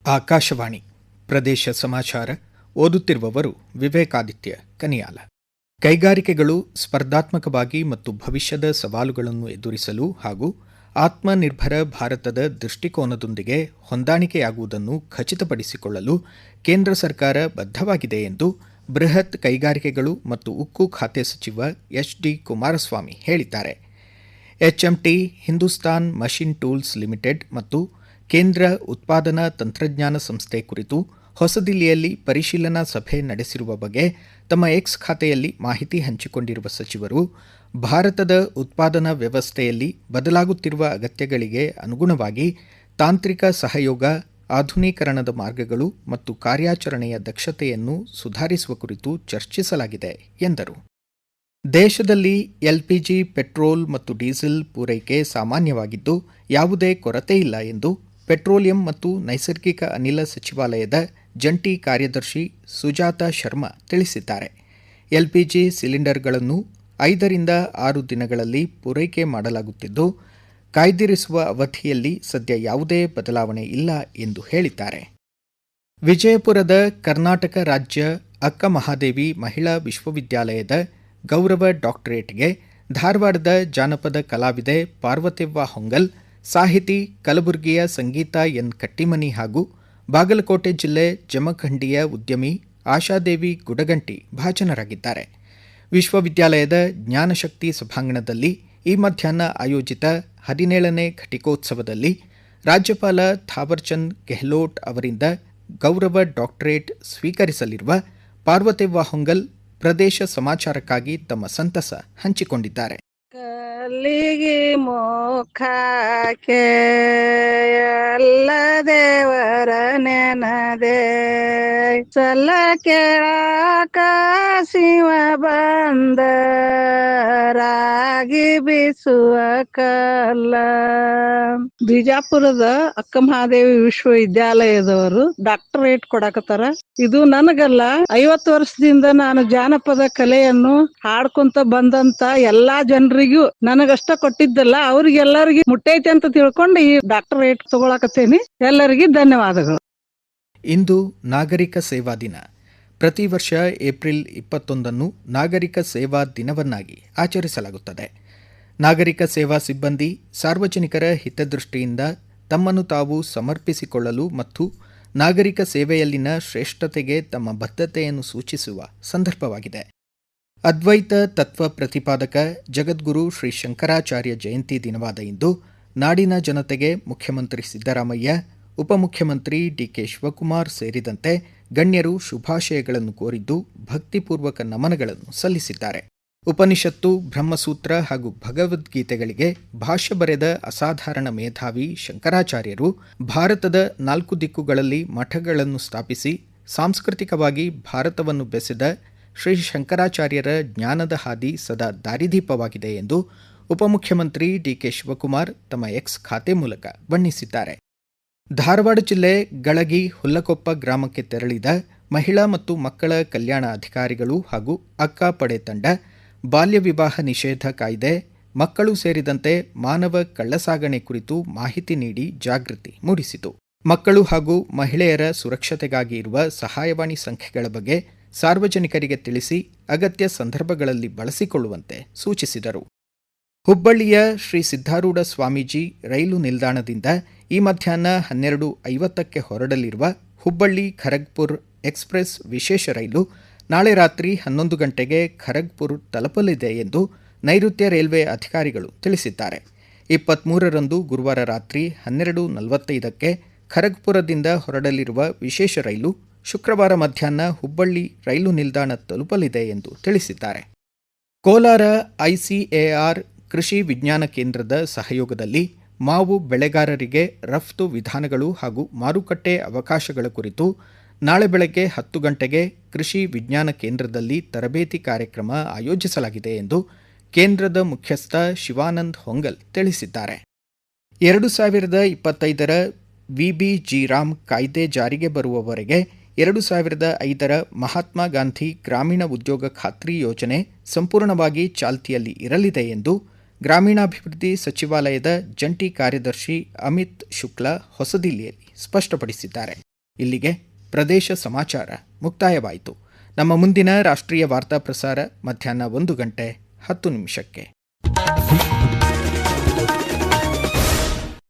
ಆಕಾಶವಾಣಿ ಪ್ರದೇಶ ಸಮಾಚಾರ ಓದುತ್ತಿರುವವರು ವಿವೇಕಾದಿತ್ಯ ಕನಿಯಾಲ. ಕೈಗಾರಿಕೆಗಳು ಸ್ಪರ್ಧಾತ್ಮಕವಾಗಿ ಮತ್ತು ಭವಿಷ್ಯದ ಸವಾಲುಗಳನ್ನು ಎದುರಿಸಲು ಹಾಗೂ ಆತ್ಮನಿರ್ಭರ ಭಾರತದ ದೃಷ್ಟಿಕೋನದೊಂದಿಗೆ ಹೊಂದಾಣಿಕೆಯಾಗುವುದನ್ನು ಖಚಿತಪಡಿಸಿಕೊಳ್ಳಲು ಕೇಂದ್ರ ಸರ್ಕಾರ ಬದ್ಧವಾಗಿದೆ ಎಂದು ಬೃಹತ್ ಕೈಗಾರಿಕೆಗಳು ಮತ್ತು ಉಕ್ಕು ಖಾತೆ ಸಚಿವ ಎಚ್ ಡಿ ಕುಮಾರಸ್ವಾಮಿ ಹೇಳಿದ್ದಾರೆ. HMT, Hindustan machine tools limited ಮತ್ತು ಕೇಂದ್ರ ಉತ್ಪಾದನಾ ತಂತ್ರಜ್ಞಾನ ಸಂಸ್ಥೆ ಕುರಿತು ಹೊಸದಿಲ್ಲಿಯಲ್ಲಿ ಪರಿಶೀಲನಾ ಸಭೆ ನಡೆಸಿರುವ ಬಗ್ಗೆ ತಮ್ಮ ಎಕ್ಸ್ ಖಾತೆಯಲ್ಲಿ ಮಾಹಿತಿ ಹಂಚಿಕೊಂಡಿರುವ ಸಚಿವರು, ಭಾರತದ ಉತ್ಪಾದನಾ ವ್ಯವಸ್ಥೆಯಲ್ಲಿ ಬದಲಾಗುತ್ತಿರುವ ಅಗತ್ಯಗಳಿಗೆ ಅನುಗುಣವಾಗಿ ತಾಂತ್ರಿಕ ಸಹಯೋಗ, ಆಧುನೀಕರಣದ ಮಾರ್ಗಗಳು ಮತ್ತು ಕಾರ್ಯಾಚರಣೆಯ ದಕ್ಷತೆಯನ್ನು ಸುಧಾರಿಸುವ ಕುರಿತು ಚರ್ಚಿಸಲಾಗಿದೆ ಎಂದರು. ದೇಶದಲ್ಲಿ ಎಲ್ಪಿಜಿ, ಪೆಟ್ರೋಲ್ ಮತ್ತು ಡೀಸೆಲ್ ಪೂರೈಕೆ ಸಾಮಾನ್ಯವಾಗಿದ್ದು ಯಾವುದೇ ಕೊರತೆಯಿಲ್ಲ ಎಂದು ಪೆಟ್ರೋಲಿಯಂ ಮತ್ತು ನೈಸರ್ಗಿಕ ಅನಿಲ ಸಚಿವಾಲಯದ ಜಂಟಿ ಕಾರ್ಯದರ್ಶಿ ಸುಜಾತಾ ಶರ್ಮಾ ತಿಳಿಸಿದ್ದಾರೆ. ಎಲ್ಪಿಜಿ ಸಿಲಿಂಡರ್ಗಳನ್ನು 5ರಿಂದ 6 ದಿನಗಳಲ್ಲಿ ಪೂರೈಕೆ ಮಾಡಲಾಗುತ್ತಿದ್ದು, ಕಾಯ್ದಿರಿಸುವ ಅವಧಿಯಲ್ಲಿ ಸದ್ಯ ಯಾವುದೇ ಬದಲಾವಣೆ ಇಲ್ಲ ಎಂದು ಹೇಳಿದ್ದಾರೆ. ವಿಜಯಪುರದ ಕರ್ನಾಟಕ ರಾಜ್ಯ ಅಕ್ಕ ಮಹಾದೇವಿ ಮಹಿಳಾ ವಿಶ್ವವಿದ್ಯಾಲಯದ ಗೌರವ ಡಾಕ್ಟರೇಟ್ಗೆ ಧಾರವಾಡದ ಜಾನಪದ ಕಲಾವಿದೆ ಪಾರ್ವತೆವ್ವ ಹೊಂಗಲ್, ಸಾಹಿತಿ ಕಲಬುರಗಿಯ ಸಂಗೀತ ಎನ್ ಕಟ್ಟಿಮನಿ ಹಾಗೂ ಬಾಗಲಕೋಟೆ ಜಿಲ್ಲೆ ಜಮಖಂಡಿಯ ಉದ್ಯಮಿ ಆಶಾದೇವಿ ಗುಡಗಂಟಿ ಭಾಜನರಾಗಿದ್ದಾರೆ. ವಿಶ್ವವಿದ್ಯಾಲಯದ ಜ್ಞಾನಶಕ್ತಿ ಸಭಾಂಗಣದಲ್ಲಿ ಈ ಮಧ್ಯಾಹ್ನ ಆಯೋಜಿತ 17ನೇ ಘಟಿಕೋತ್ಸವದಲ್ಲಿ ರಾಜ್ಯಪಾಲ ಥಾವರ್ಚಂದ್ ಗೆಹ್ಲೋಟ್ ಅವರಿಂದ ಗೌರವ ಡಾಕ್ಟರೇಟ್ ಸ್ವೀಕರಿಸಲಿರುವ ಪಾರ್ವತೆವ್ವ ಹೊಂಗಲ್ ಪ್ರದೇಶ ಸಮಾಚಾರಕ್ಕಾಗಿ ತಮ್ಮ ಸಂತಸ ಹಂಚಿಕೊಂಡಿದ್ದಾರೆ. ಕಲ್ಲಿಗಿ ಮೋಖಕ್ಕೆ ಎಲ್ಲ ದೇವರ ನೆನದೆ ಸಲ ಕೇಳಾಕ ಶಿವ ಬಂದ ರಾಗಿ ಬೀಸುವ ಕಲ್ಲ. ಬಿಜಾಪುರದ ಅಕ್ಕ ಮಹಾದೇವಿ ವಿಶ್ವವಿದ್ಯಾಲಯದವರು ಡಾಕ್ಟರೇಟ್ ಕೊಡಾಕತ್ತಾರ. ಇದು ನನಗಲ್ಲ, 50 ವರ್ಷದಿಂದ ನಾನು ಜಾನಪದ ಕಲೆಯನ್ನು ಹಾಡ್ಕೊಂತ ಬಂದಂತ ಎಲ್ಲಾ ಜನರಿಗೂ ನನಗಷ್ಟ ಕೊಟ್ಟಿದ್ದಲ್ಲ, ಅವ್ರಿಗೆಲ್ಲರಿಗೂ ಮುಟ್ಟೈತೆ ಅಂತ ತಿಳ್ಕೊಂಡು ಈ ಡಾಕ್ಟರೇಟ್ ತಗೊಳಕತ್ತೇನಿ. ಎಲ್ಲರಿಗೂ ಧನ್ಯವಾದಗಳು. ಇಂದು ನಾಗರಿಕ ಸೇವಾ ದಿನ. ಪ್ರತಿ ವರ್ಷ ಏಪ್ರಿಲ್ 21 ನಾಗರಿಕ ಸೇವಾ ದಿನವನ್ನಾಗಿ ಆಚರಿಸಲಾಗುತ್ತದೆ. ನಾಗರಿಕ ಸೇವಾ ಸಿಬ್ಬಂದಿ ಸಾರ್ವಜನಿಕರ ಹಿತದೃಷ್ಟಿಯಿಂದ ತಮ್ಮನ್ನು ತಾವು ಸಮರ್ಪಿಸಿಕೊಳ್ಳಲು ಮತ್ತು ನಾಗರಿಕ ಸೇವೆಯಲ್ಲಿನ ಶ್ರೇಷ್ಠತೆಗೆ ತಮ್ಮ ಬದ್ಧತೆಯನ್ನು ಸೂಚಿಸುವ ಸಂದರ್ಭವಾಗಿದೆ. ಅದ್ವೈತ ತತ್ವ ಪ್ರತಿಪಾದಕ ಜಗದ್ಗುರು ಶ್ರೀ ಶಂಕರಾಚಾರ್ಯ ಜಯಂತಿ ದಿನವಾದ ಇಂದು ನಾಡಿನ ಜನತೆಗೆ ಮುಖ್ಯಮಂತ್ರಿ ಸಿದ್ದರಾಮಯ್ಯ, ಉಪಮುಖ್ಯಮಂತ್ರಿ ಡಿಕೆ ಶಿವಕುಮಾರ್ ಸೇರಿದಂತೆ ಗಣ್ಯರು ಶುಭಾಶಯಗಳನ್ನು ಕೋರಿದ್ದು ಭಕ್ತಿಪೂರ್ವಕ ನಮನಗಳನ್ನು ಸಲ್ಲಿಸಿದ್ದಾರೆ. ಉಪನಿಷತ್ತು, ಬ್ರಹ್ಮಸೂತ್ರ ಹಾಗೂ ಭಗವದ್ಗೀತೆಗಳಿಗೆ ಭಾಷ್ಯ ಬರೆದ ಅಸಾಧಾರಣ ಮೇಧಾವಿ ಶಂಕರಾಚಾರ್ಯರು ಭಾರತದ 4 ದಿಕ್ಕುಗಳಲ್ಲಿ ಮಠಗಳನ್ನು ಸ್ಥಾಪಿಸಿ ಸಾಂಸ್ಕೃತಿಕವಾಗಿ ಭಾರತವನ್ನು ಬೆಸೆದ ಶ್ರೀ ಶಂಕರಾಚಾರ್ಯರ ಜ್ಞಾನದ ಹಾದಿ ಸದಾ ದಾರಿದೀಪವಾಗಿದೆ ಎಂದು ಉಪಮುಖ್ಯಮಂತ್ರಿ ಡಿಕೆ ಶಿವಕುಮಾರ್ ತಮ್ಮ ಎಕ್ಸ್ ಖಾತೆ ಮೂಲಕ ಬಣ್ಣಿಸಿದ್ದಾರೆ. ಧಾರವಾಡ ಜಿಲ್ಲೆ ಗಳಗಿ ಹುಲ್ಲಕೊಪ್ಪ ಗ್ರಾಮಕ್ಕೆ ತೆರಳಿದ ಮಹಿಳಾ ಮತ್ತು ಮಕ್ಕಳ ಕಲ್ಯಾಣ ಅಧಿಕಾರಿಗಳು ಹಾಗೂ ಅಕ್ಕ ಪಡೆ ತಂಡ ಬಾಲ್ಯ ವಿವಾಹ ನಿಷೇಧ ಕಾಯ್ದೆ, ಮಕ್ಕಳು ಸೇರಿದಂತೆ ಮಾನವ ಕಳ್ಳಸಾಗಣೆ ಕುರಿತು ಮಾಹಿತಿ ನೀಡಿ ಜಾಗೃತಿ ಮೂಡಿಸಿತು. ಮಕ್ಕಳು ಹಾಗೂ ಮಹಿಳೆಯರ ಸುರಕ್ಷತೆಗಾಗಿ ಇರುವ ಸಹಾಯವಾಣಿ ಸಂಖ್ಯೆಗಳ ಬಗ್ಗೆ ಸಾರ್ವಜನಿಕರಿಗೆ ತಿಳಿಸಿ ಅಗತ್ಯ ಸಂದರ್ಭಗಳಲ್ಲಿ ಬಳಸಿಕೊಳ್ಳುವಂತೆ ಸೂಚಿಸಿದರು. ಹುಬ್ಬಳ್ಳಿಯ ಶ್ರೀ ಸಿದ್ಧಾರೂಢ ಸ್ವಾಮೀಜಿ ರೈಲು ನಿಲ್ದಾಣದಿಂದ ಈ ಮಧ್ಯಾಹ್ನ 12:50ಕ್ಕೆ ಹೊರಡಲಿರುವ ಹುಬ್ಬಳ್ಳಿ ಖರಗ್ಪುರ್ ಎಕ್ಸ್ಪ್ರೆಸ್ ವಿಶೇಷ ರೈಲು ನಾಳೆ ರಾತ್ರಿ 11 ಗಂಟೆಗೆ ಖರಗ್ಪುರ್ ತಲುಪಲಿದೆ ಎಂದು ನೈಋತ್ಯ ರೈಲ್ವೆ ಅಧಿಕಾರಿಗಳು ತಿಳಿಸಿದ್ದಾರೆ. 23ರಂದು ಗುರುವಾರ ರಾತ್ರಿ 12:45ಕ್ಕೆ ಖರಗ್ಪುರದಿಂದ ಹೊರಡಲಿರುವ ವಿಶೇಷ ರೈಲು ಶುಕ್ರವಾರ ಮಧ್ಯಾಹ್ನ ಹುಬ್ಬಳ್ಳಿ ರೈಲು ನಿಲ್ದಾಣ ತಲುಪಲಿದೆ ಎಂದು ತಿಳಿಸಿದ್ದಾರೆ. ಕೋಲಾರ ಐಸಿಎಆರ್ ಕೃಷಿ ವಿಜ್ಞಾನ ಕೇಂದ್ರದ ಸಹಯೋಗದಲ್ಲಿ ಮಾವು ಬೆಳೆಗಾರರಿಗೆ ರಫ್ತು ವಿಧಾನಗಳು ಹಾಗೂ ಮಾರುಕಟ್ಟೆ ಅವಕಾಶಗಳ ಕುರಿತು ನಾಳೆ ಬೆಳಗ್ಗೆ 10 ಗಂಟೆಗೆ ಕೃಷಿ ವಿಜ್ಞಾನ ಕೇಂದ್ರದಲ್ಲಿ ತರಬೇತಿ ಕಾರ್ಯಕ್ರಮ ಆಯೋಜಿಸಲಾಗಿದೆ ಎಂದು ಕೇಂದ್ರದ ಮುಖ್ಯಸ್ಥ ಶಿವಾನಂದ್ ಹೊಂಗಲ್ ತಿಳಿಸಿದ್ದಾರೆ. 2025ರ ವಿಬಿಜಿ ರಾಮ್ ಕಾಯ್ದೆ ಜಾರಿಗೆ ಬರುವವರೆಗೆ 2005ರ ಮಹಾತ್ಮ ಗಾಂಧಿ ಗ್ರಾಮೀಣ ಉದ್ಯೋಗ ಖಾತ್ರಿ ಯೋಜನೆ ಸಂಪೂರ್ಣವಾಗಿ ಚಾಲ್ತಿಯಲ್ಲಿ ಇರಲಿದೆ ಎಂದು ಗ್ರಾಮೀಣಾಭಿವೃದ್ಧಿ ಸಚಿವಾಲಯದ ಜಂಟಿ ಕಾರ್ಯದರ್ಶಿ ಅಮಿತ್ ಶುಕ್ಲಾ ಹೊಸದಿಲ್ಲಿಯಲ್ಲಿ ಸ್ಪಷ್ಟಪಡಿಸಿದ್ದಾರೆ. ಇಲ್ಲಿಗೆ ಪ್ರದೇಶ ಸಮಾಚಾರ ಮುಕ್ತಾಯವಾಯಿತು. ನಮ್ಮ ಮುಂದಿನ ರಾಷ್ಟ್ರೀಯ ವಾರ್ತಾ ಪ್ರಸಾರ ಮಧ್ಯಾಹ್ನ 1:10 ನಿಮಿಷಕ್ಕೆ.